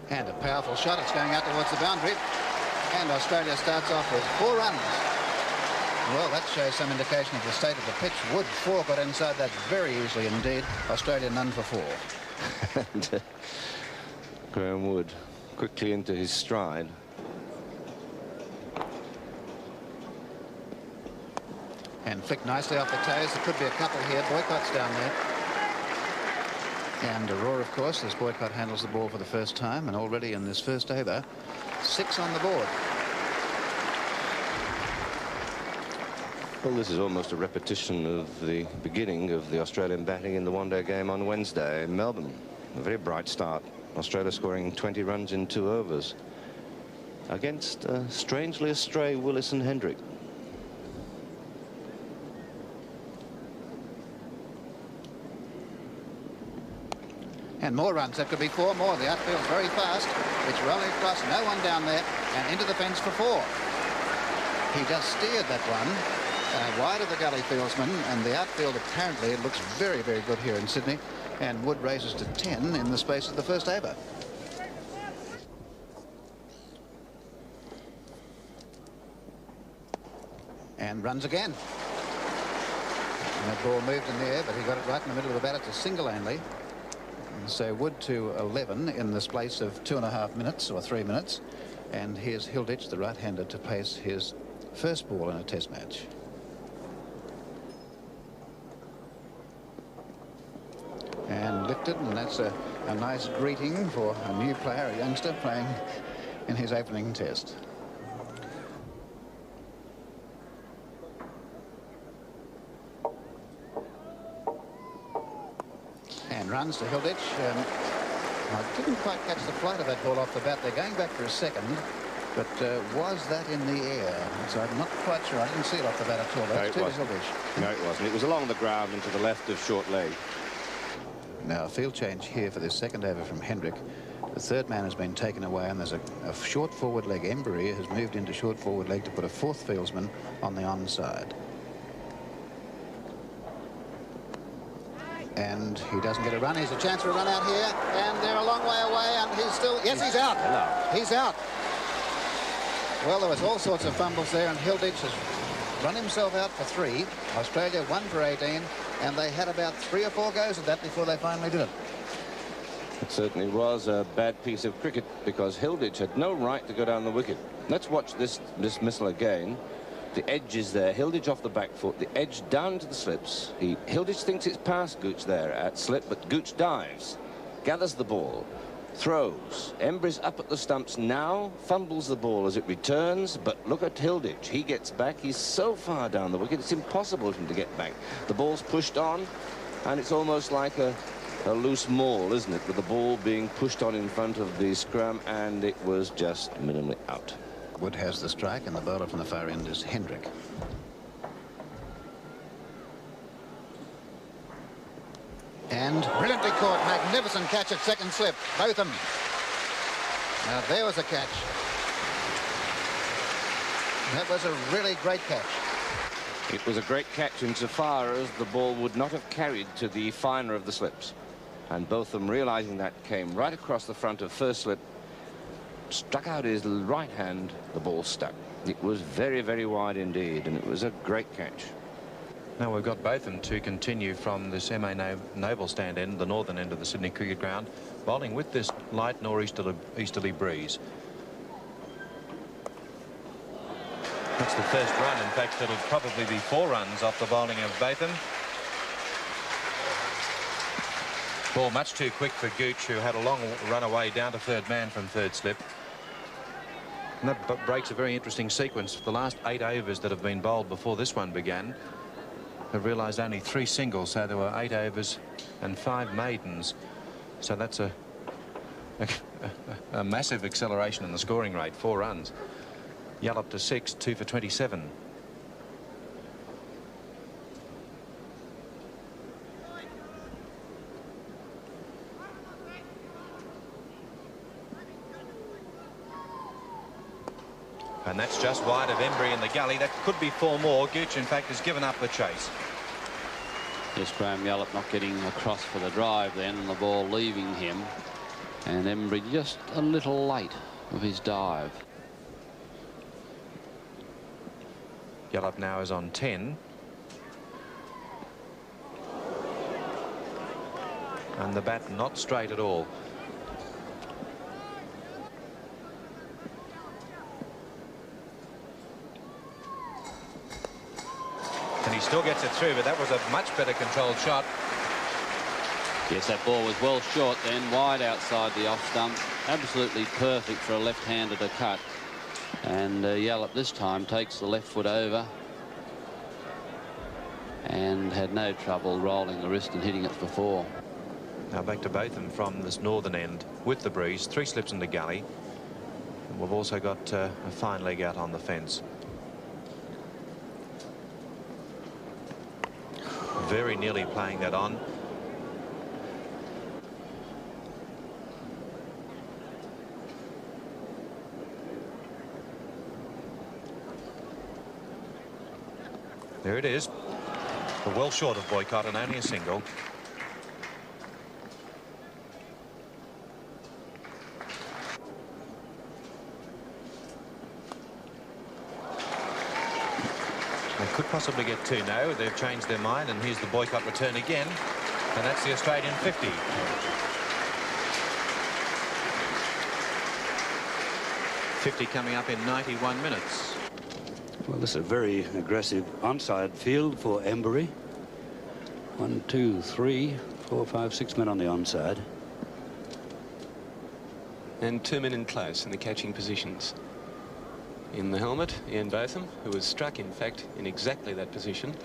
And a powerful shot. It's going out towards the boundary. And Australia starts off with 4 runs. Well, that shows some indication of the state of the pitch. Wood 4 got inside that very easily indeed. Australia none for 4. And, Graham Wood quickly into his stride. And flicked nicely off the toes. There could be a couple here. Boycott's down there. And Aurora, of course, as Boycott handles the ball for the first time, and already in this first over, 6 on the board. Well, this is almost a repetition of the beginning of the Australian batting in the one-day game on Wednesday in Melbourne. A very bright start. Australia scoring 20 runs in 2 overs against strangely astray Willis and Hendrick. And more runs. That could be 4 more. The outfield's very fast. It's rolling across. No one down there. And into the fence for 4. He just steered that one wide of the gully fieldsman. And the outfield apparently looks very, very good here in Sydney. And Wood raises to 10 in the space of the first over. And runs again. And that ball moved in the air, but he got it right in the middle of the bat. It's a single only. So Wood to 11 in the space of 2.5 minutes or 3 minutes. And here's Hilditch, the right-hander, to pace his first ball in a test match. And lifted, and that's a nice greeting for a new player, a youngster, playing in his opening test. And runs to Hilditch. I didn't quite catch the flight of that ball off the bat. They're going back for a second, but was that in the air? So I'm not quite sure. I didn't see it off the bat at all. That's to Hilditch. No, it wasn't. It was along the ground and to the left of short leg. Now a field change here for this second over from Hendrick. The third man has been taken away, and there's a short forward leg. Embury has moved into short forward leg to put a 4th fieldsman on the onside. And he doesn't get a run. He's a chance for a run out here, and they're a long way away, and he's still... Yes, he's out. Hello. He's out. Well, there was all sorts of fumbles there, and Hilditch has run himself out for 3. Australia 1 for 18, and they had about 3 or 4 goes at that before they finally did it. It certainly was a bad piece of cricket, because Hilditch had no right to go down the wicket. Let's watch this dismissal again. The edge is there. Hilditch off the back foot. The edge down to the slips. Hilditch thinks it's past Gooch there at slip, but Gooch dives, gathers the ball, throws. Embury's up at the stumps now, fumbles the ball as it returns, but look at Hilditch. He gets back. He's so far down the wicket, it's impossible for him to get back. The ball's pushed on, and it's almost like a loose maul, isn't it, with the ball being pushed on in front of the scrum, and it was just minimally out. Wood has the strike, and the bowler from the far end is Hendrick. And brilliantly caught. Magnificent catch at second slip. Botham. Now there was a catch. That was a really great catch. It was a great catch insofar as the ball would not have carried to the finer of the slips. And Botham, realizing that, came right across the front of first slip, struck out his right hand, the ball stuck. It was very, very wide indeed, and it was a great catch. Now we've got Botham to continue from this MA Noble stand end, the northern end of the Sydney Cricket Ground, bowling with this light northeasterly breeze. That's the first run. In fact, it'll probably be 4 runs off the bowling of Botham. Ball much too quick for Gooch, who had a long run away down to third man from third slip. And that breaks a very interesting sequence. The last 8 overs that have been bowled before this one began have realised only 3 singles, so there were 8 overs and 5 maidens. So that's a massive acceleration in the scoring rate. 4 runs. Yallop to 6, 2 for 27. And that's just wide of Embury in the gully. That could be 4 more. Gooch, in fact, has given up the chase. Yes, Graham Yallop not getting across for the drive then, and the ball leaving him. And Embry just a little late of his dive. Yallop now is on 10. And the bat not straight at all. And he still gets it through, but that was a much better controlled shot. Yes, that ball was well short then, wide outside the off stump. Absolutely perfect for a left-hander to cut. And Yallop this time takes the left foot over and had no trouble rolling the wrist and hitting it for 4. Now back to Botham from this northern end with the breeze. 3 slips in the gully. And we've also got a fine leg out on the fence. Very nearly playing that on. There it is. But well short of Boycott and only a single. They could possibly get 2 now. They've changed their mind, and here's the Boycott return again. And that's the Australian 50. .50 coming up in 91 minutes. Well, this is a very aggressive onside field for Embury. 1, 2, 3, 4, 5, 6 men on the onside. And 2 men in close in the catching positions. In the helmet, Ian Botham, who was struck, in fact, in exactly that position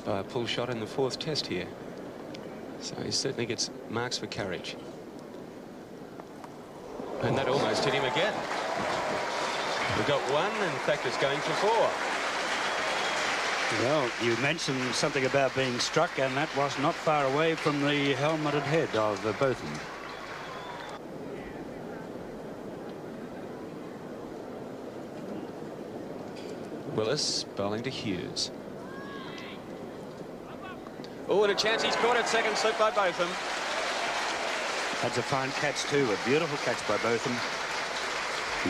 by a pull shot in the 4th test here. So he certainly gets marks for courage. And that almost hit him again. We've got 1, in fact, it's going for 4. Well, you mentioned something about being struck, and that was not far away from the helmeted head of Botham. Willis bowling to Hughes. Oh, and a chance. He's caught it. Second slip by Botham. That's a fine catch too. A beautiful catch by Botham.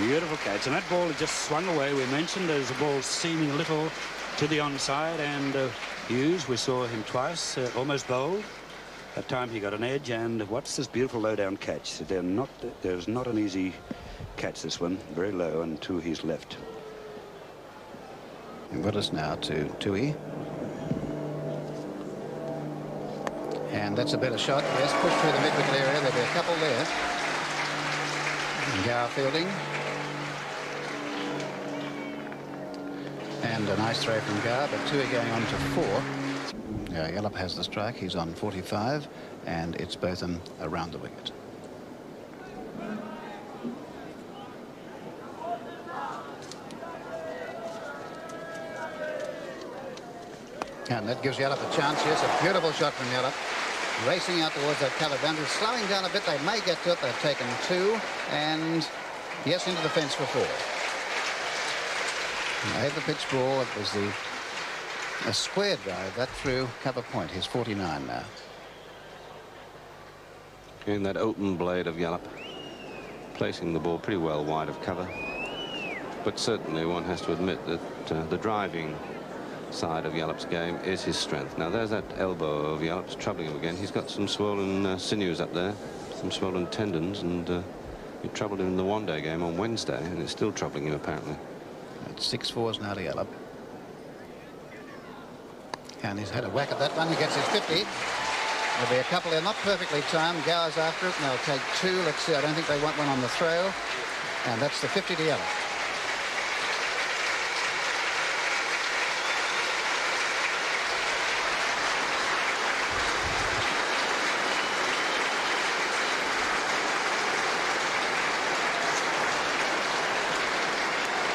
Beautiful catch. And that ball had just swung away. We mentioned there's a ball seeming a little to the onside. And Hughes, we saw him twice, almost bowled. That time he got an edge. And what's this beautiful low-down catch? There's not an easy catch, this one. Very low and to his left. And Willis now to Tui. And that's a better shot. Yes, pushed through the mid-wicket area. There'll be a couple there. Gower fielding. And a nice throw from Gower, but Tui going on to 4. Yallop has the strike. He's on 45, and it's Botham around the wicket. And that gives Yallop a chance. Yes, a beautiful shot from Yallop. Racing out towards that covered boundary, slowing down a bit. They may get to it. They've taken 2, and yes, into the fence for 4. They had the pitch ball. It was a square drive that through cover point. He's 49 now. In that open blade of Yallop, placing the ball pretty well wide of cover. But certainly one has to admit that the driving side of Yallop's game is his strength. Now there's that elbow of Yallop's troubling him again. He's got some swollen sinews up there, some swollen tendons, and it troubled him in the one-day game on Wednesday, and it's still troubling him apparently. It's 6 4s now to Yallop. And he's had a whack at that one. He gets his 50. There'll be a couple there, not perfectly timed. Gower's after it, and they'll take 2. Let's see, I don't think they want one on the throw. And that's the 50 to Yallop.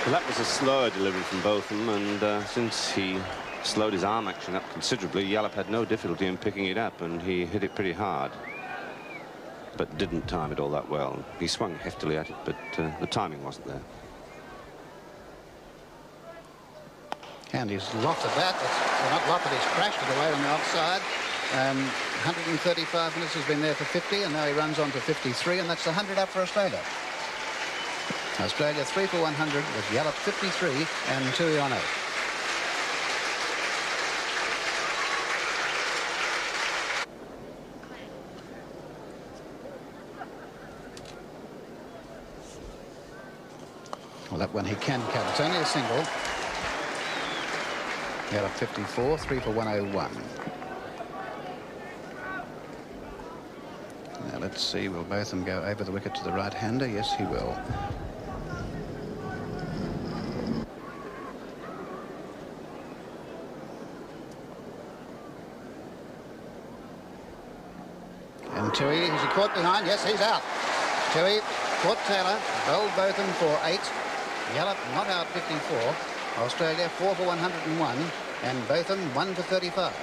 Well, that was a slower delivery from Botham, and since he slowed his arm action up considerably, Yallop had no difficulty in picking it up, and he hit it pretty hard, but didn't time it all that well. He swung heftily at it, but the timing wasn't there. And he's lofted that. Well, not lofted, he's crashed it away on the offside. 135 minutes, has been there for 50, and now he runs on to 53, and that's 100 up for Australia. Australia 3 for 100 with Yallop 53 and Tui on 8. Well, that one he can cut. It's only a single. Yallop 54, 3 for 101. Now let's see, will Botham go over the wicket to the right-hander? Yes, he will. And Tui, is he caught behind? Yes, he's out. Tui caught Taylor, bowled Botham for 8. Yallop not out 54. Australia 4 for 101, and Botham 1 for 35.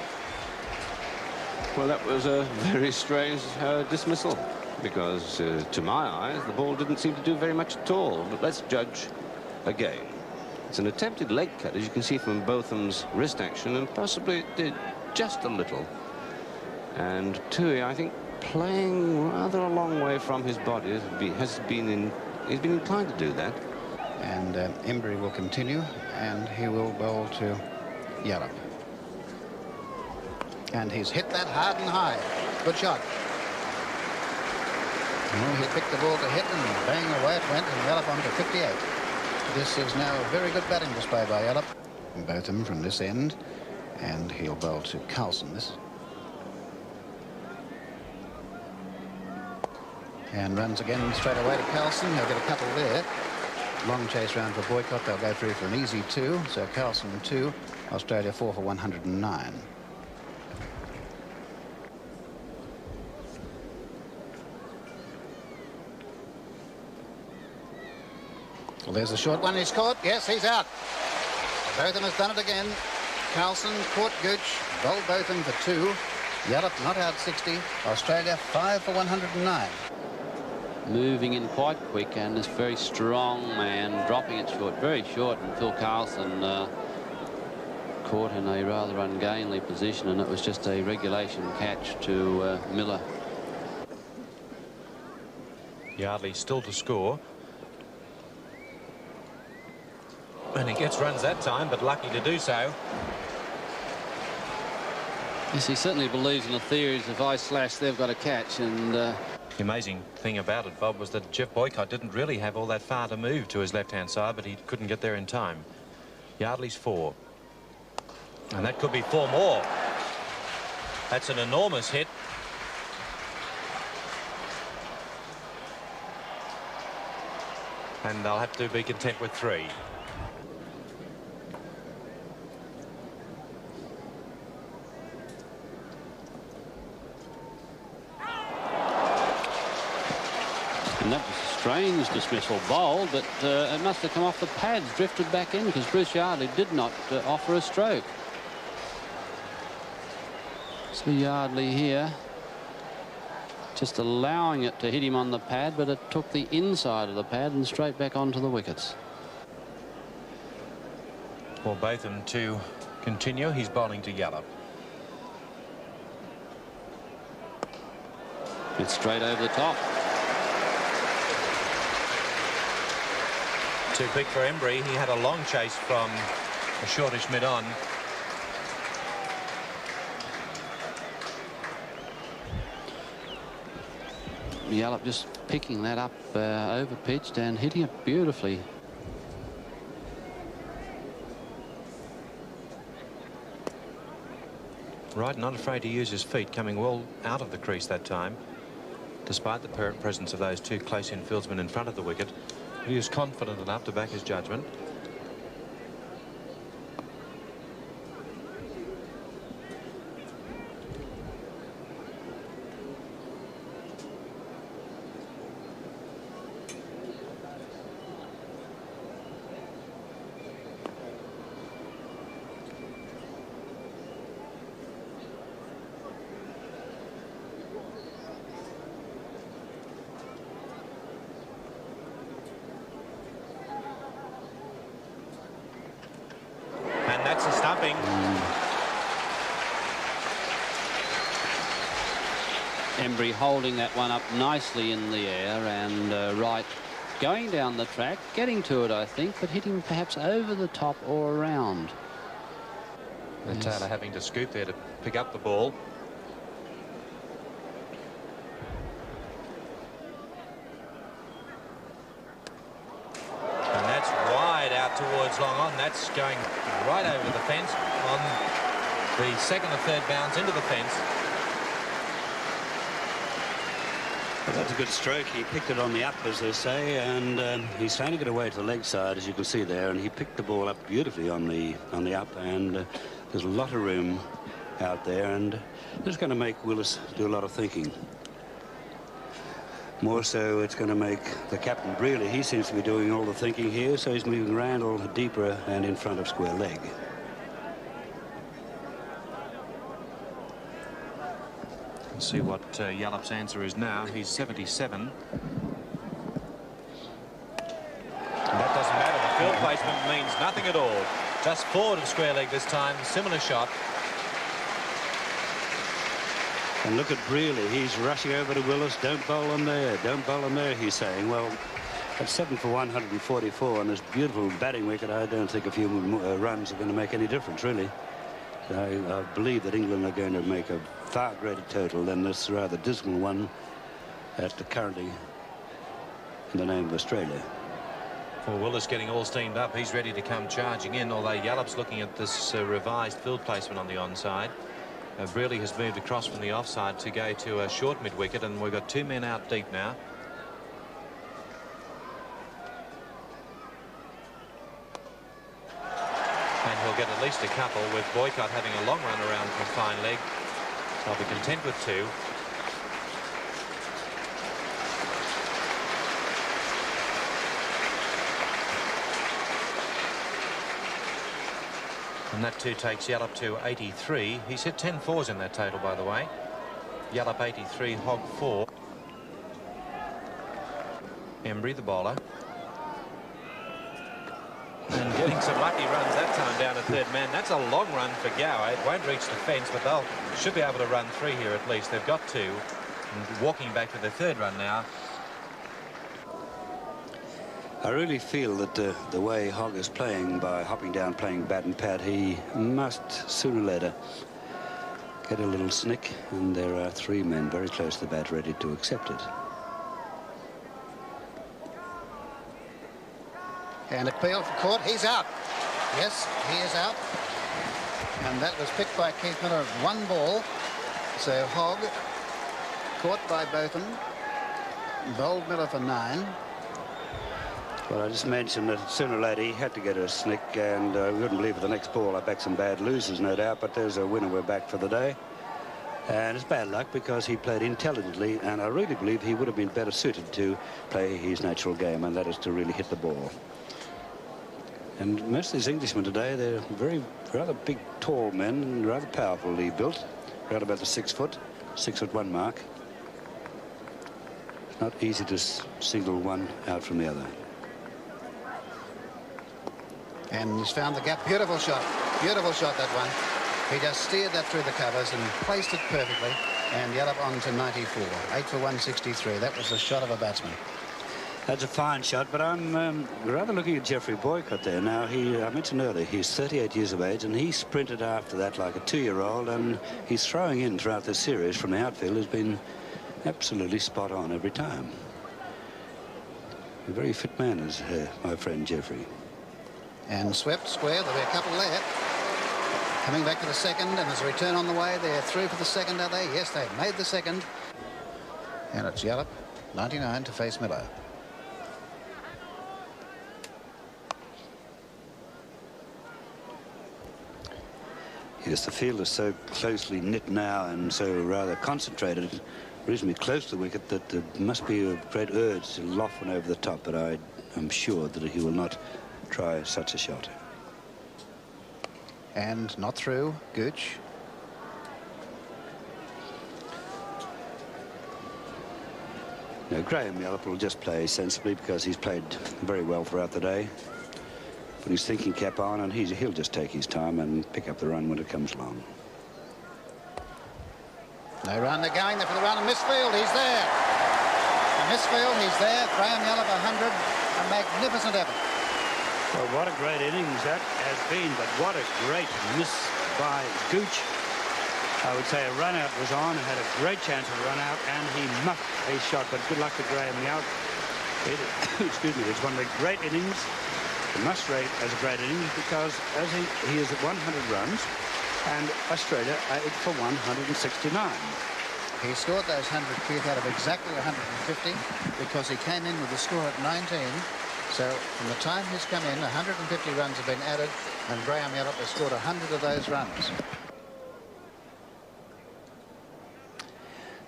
Well, that was a very strange dismissal, because to my eyes the ball didn't seem to do very much at all. But let's judge again. It's an attempted leg cut, as you can see from Botham's wrist action, and possibly it did just a little. And Tui, I think, playing rather a long way from his body, he's been inclined to do that. And Embry will continue, and he will bowl to Yallop. And he's hit that hard and high. Good shot. Well, he picked the ball to hit, and bang, away it went, and Yallop on to 58. This is now a very good batting display by Yallop. Botham from this end, and he'll bowl to Carlson. And runs again straight away to Carlson. He'll get a couple there. Long chase round for Boycott. They'll go through for an easy 2. So Carlson 2, Australia 4 for 109. Well, there's the short one. He's caught. Yes, he's out. Botham has done it again. Carlson caught Gooch, bowled Botham for 2. Yallop not out 60. Australia 5 for 109. Moving in quite quick, and this very strong man dropping it short, very short, and Phil Carlson caught in a rather ungainly position, and it was just a regulation catch to Miller. Yardley still to score. And he gets runs that time, but lucky to do so. Yes, he certainly believes in the theories if I slash, they've got a catch, and The amazing thing about it, Bob, was that Jeff Boycott didn't really have all that far to move to his left-hand side, but he couldn't get there in time. Yardley's 4. And that could be 4 more. That's an enormous hit. And they'll have to be content with 3. And that was a strange dismissal bowl, but it must have come off the pads, drifted back in, because Bruce Yardley did not offer a stroke. So Yardley here just allowing it to hit him on the pad, but it took the inside of the pad and straight back onto the wickets. For Botham to continue, he's bowling to Yallop. It's straight over the top. Too quick for Embry. He had a long chase from a shortish mid-on. Yallop just picking that up over pitched and hitting it beautifully. Right, not afraid to use his feet, coming well out of the crease that time, despite the presence of those 2 close-in fieldsmen in front of the wicket. He was confident enough to back his judgment. And that's a stumping. Embry holding that one up nicely in the air, and Wright going down the track, getting to it, I think, but hitting perhaps over the top or around. And Taylor having to scoop there to pick up the ball. And that's wide out towards long on. That's going right over the fence on the second or third bounce into the fence. Well, that's a good stroke. He picked it on the up, as they say, and he's trying to get away to the leg side, as you can see there, and he picked the ball up beautifully on the up, and there's a lot of room out there, and this is going to make Willis do a lot of thinking. More so, it's going to make the captain Brearley. He seems to be doing all the thinking here, so he's moving Randall deeper and in front of square leg. Let's see what Yallop's answer is now. He's 77. That doesn't matter. The field placement means nothing at all. Just forward of square leg this time. Similar shot. And look at Brearley. He's rushing over to Willis. Don't bowl him there. Don't bowl him there, he's saying. Well, at 7 for 144 on this beautiful batting wicket, I don't think a few runs are going to make any difference, really. I believe that England are going to make a far greater total than this rather dismal one at the currently in the name of Australia. Well, Willis getting all steamed up. He's ready to come charging in, although Yallop's looking at this revised field placement on the onside. Brearley has moved across from the offside to go to a short mid-wicket, and we've got 2 men out deep now. And he'll get at least a couple, with Boycott having a long run around from fine leg. So I'll be content with 2. And that 2 takes Yallop to 83. He's hit 10 fours in that total, by the way. Yallop 83, Hogg 4. Embry, the bowler. And getting some lucky runs that time down to third man. That's a long run for Gower. It won't reach the fence, but they'll should be able to run 3 here at least. They've got 2. And walking back to their third run now. I really feel that the way Hogg is playing, by hopping down playing bat and pad, he must sooner or later get a little snick, and there are 3 men very close to the bat ready to accept it. And appeal for court. He's out. Yes, he is out. And that was picked by Keith Miller of 1 ball. So Hogg caught by Botham. Bowled Miller for 9. Well, I just mentioned that sooner or later he had to get a snick, and we wouldn't believe it the next ball. I backed some bad losers, no doubt, but there's a winner. We're back for the day. And it's bad luck because he played intelligently, and I really believe he would have been better suited to play his natural game, and that is to really hit the ball. And most of these Englishmen today, they're rather big, tall men, and rather powerfully built, around about the 6 foot, 6'1" mark. It's not easy to single one out from the other. And he's found the gap. Beautiful shot. Beautiful shot, that one. He just steered that through the covers and placed it perfectly. And Yallop on to 94. 8 for 163. That was the shot of a batsman. That's a fine shot, but I'm rather looking at Geoffrey Boycott there. Now, I mentioned earlier, he's 38 years of age, and he sprinted after that like a 2-year-old, and he's throwing in throughout this series from the outfield has been absolutely spot on every time. A very fit man is my friend Geoffrey. And swept square. There'll be a couple there. Coming back to the second, and there's a return on the way. They're through for the second, are they? Yes, they've made the second. And it's Yallop, 99 to face Miller. Yes, the field is so closely knit now and so rather concentrated, reasonably close to the wicket, that there must be a great urge to loft one over the top, but I'm sure that he will not try such a shot. And not through. Gooch. Now, Graham Yallop will just play sensibly because he's played very well throughout the day. Put his thinking cap on, and he'll just take his time and pick up the run when it comes along. No run, they're going there for the run, and Misfield, he's there. And Misfield, he's there. Graham Yallop, 100. A magnificent effort. Well, what a great innings that has been, but what a great miss by Gooch. I would say a run-out was on, had a great chance of a run-out, and he muffed a shot, but good luck to Graham Yallop. Excuse me, it's one of the great innings. It must rate as a great innings because as he is at 100 runs, and Australia are it for 169. He scored those 100 feet out of exactly 150 because he came in with the score at 19. So from the time he's come in, 150 runs have been added, and Graham Yallop has scored 100 of those runs.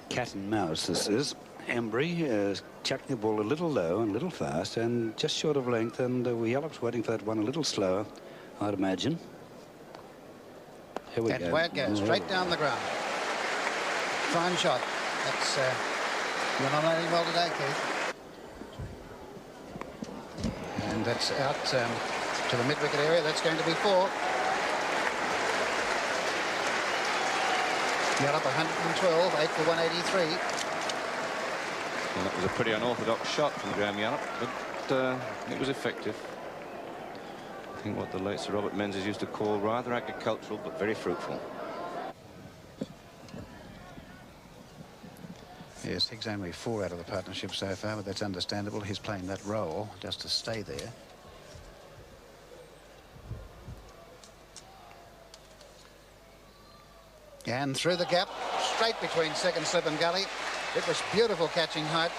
Cat and mouse, this is. Embry chucking the ball a little low and a little fast and just short of length, and Yallop's waiting for that one a little slower, I'd imagine. Here we That's go. where it goes, straight down the ground. Fine shot. That's you're nominating well today, Keith. And that's out to the mid-wicket area. That's going to be 4. Yallop 112, 8 for 183. Well, that was a pretty unorthodox shot from Graham Yallop, but it was effective. I think what the late Sir Robert Menzies used to call rather agricultural, but very fruitful. Yes, Higgs only 4 out of the partnership so far, but that's understandable. He's playing that role just to stay there. And through the gap, straight between second slip and gully. It was beautiful catching height.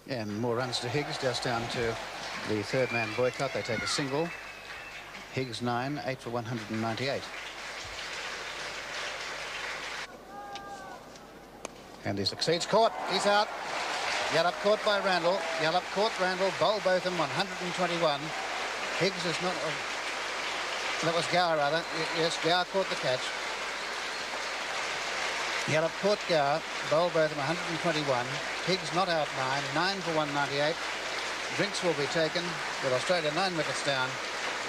And more runs to Higgs, just down to the third man Boycott. They take a single. Higgs 9, 8 for 198. And he succeeds. Caught. He's out. Yallop caught by Randall. Yallop caught Randall. Bowled both of them 121. Higgs is not... that was Gower, rather. Yes, Gower caught the catch. Yallop caught Gower. Bowled both of them 121. Higgs not out 9 for 198. Drinks will be taken with Australia 9 wickets down.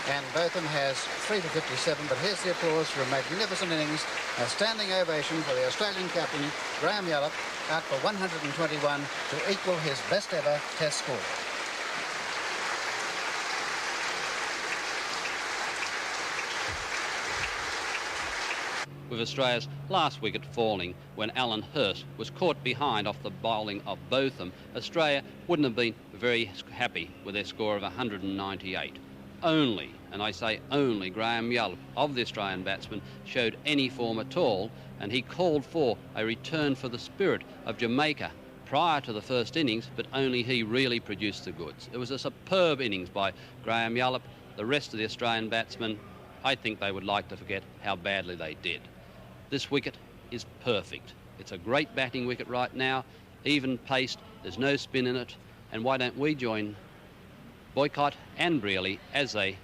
And Botham has 3 for 57, but here's the applause for a magnificent innings. A standing ovation for the Australian captain, Graham Yallop, out for 121 to equal his best ever Test score. With Australia's last wicket falling when Alan Hurst was caught behind off the bowling of Botham, Australia wouldn't have been very happy with their score of 198. Only, and I say only, Graham Yallop of the Australian batsmen showed any form at all, and he called for a return for the spirit of Jamaica prior to the first innings, but only he really produced the goods. It was a superb innings by Graham Yallop. The rest of the Australian batsmen, I think they would like to forget how badly they did. This wicket is perfect. It's a great batting wicket right now, even paced, there's no spin in it, and why don't we join Boycott and Brearley as they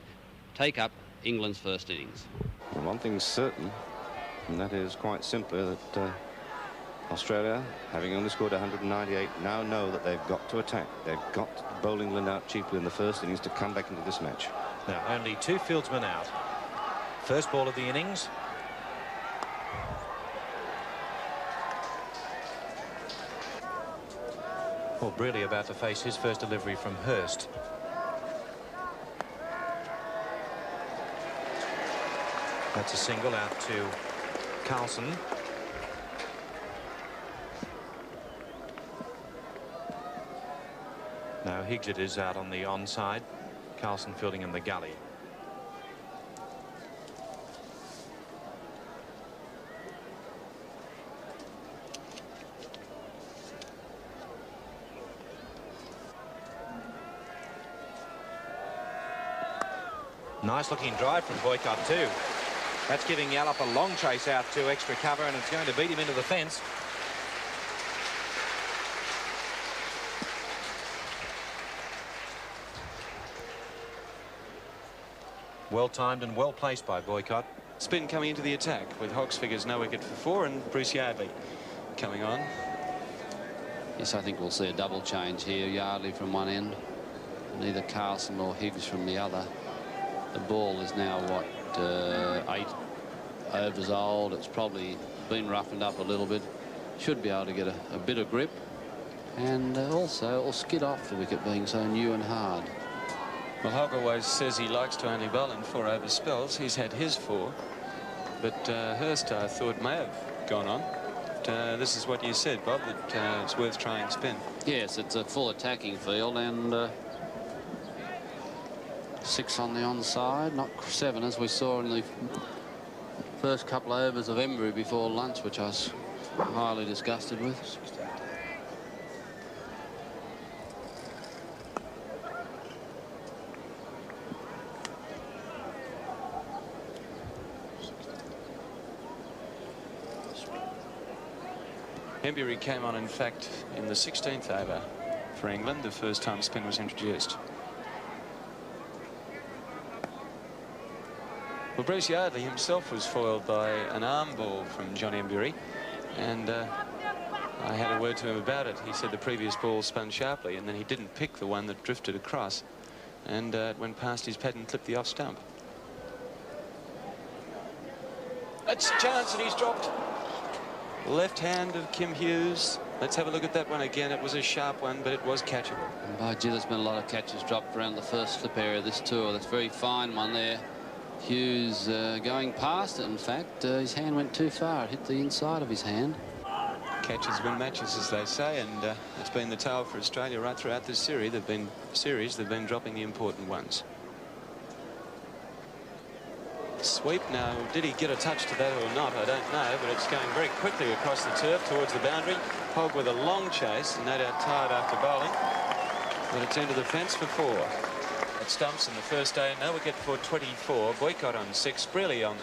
take up England's first innings? Well, one thing's certain, and that is quite simply that Australia, having only scored 198, now know that they've got to attack. They've got to bowl England out cheaply in the first innings to come back into this match. Now, only 2 fieldsmen out. First ball of the innings. Well, Brearley about to face his first delivery from Hurst. That's a single out to Carlson. Now Higgs it is out on the onside. Carlson fielding in the gully. Nice looking drive from Boycott too. That's giving Yallop a long chase out to extra cover, and it's going to beat him into the fence. Well timed and well placed by Boycott. Spin coming into the attack with Hogg's figures no wicket for 4 and Bruce Yardley coming on. Yes, I think we'll see a double change here. Yardley from one end, and either Carlson or Higgs from the other. The ball is now, what, 8 overs old. It's probably been roughened up a little bit. Should be able to get a bit of grip. And also it'll skid off the wicket being so new and hard. Well, Hogg always says he likes to only bowl in 4 over spells. He's had his 4. But Hurst, I thought, may have gone on. But, this is what you said, Bob, that it's worth trying spin. Yes, it's a full attacking field, and 6 on the onside, not 7 as we saw in the first couple of overs of Embry before lunch, which I was highly disgusted with. Embury came on, in fact, in the 16th over for England, the first time spin was introduced. Well, Bruce Yardley himself was foiled by an arm ball from John Embury, and I had a word to him about it. He said the previous ball spun sharply, and then he didn't pick the one that drifted across, and it went past his pad and clipped the off stump. It's a chance, and he's dropped. Left hand of Kim Hughes. Let's have a look at that one again. It was a sharp one, but it was catchable. And by gee, there's been a lot of catches dropped around the first slip area of this tour. That's a very fine one there. Hughes going past it, in fact. His hand went too far. It hit the inside of his hand. Catches win matches, as they say, and it's been the tale for Australia right throughout this series. They've been dropping the important ones. Sweep now. Did he get a touch to that or not? I don't know, but it's going very quickly across the turf towards the boundary. Hogg with a long chase, no doubt tired after bowling, but it's into the fence for 4. At stumps in the first day, no wicket for 24. Boycott on 6. Brearley on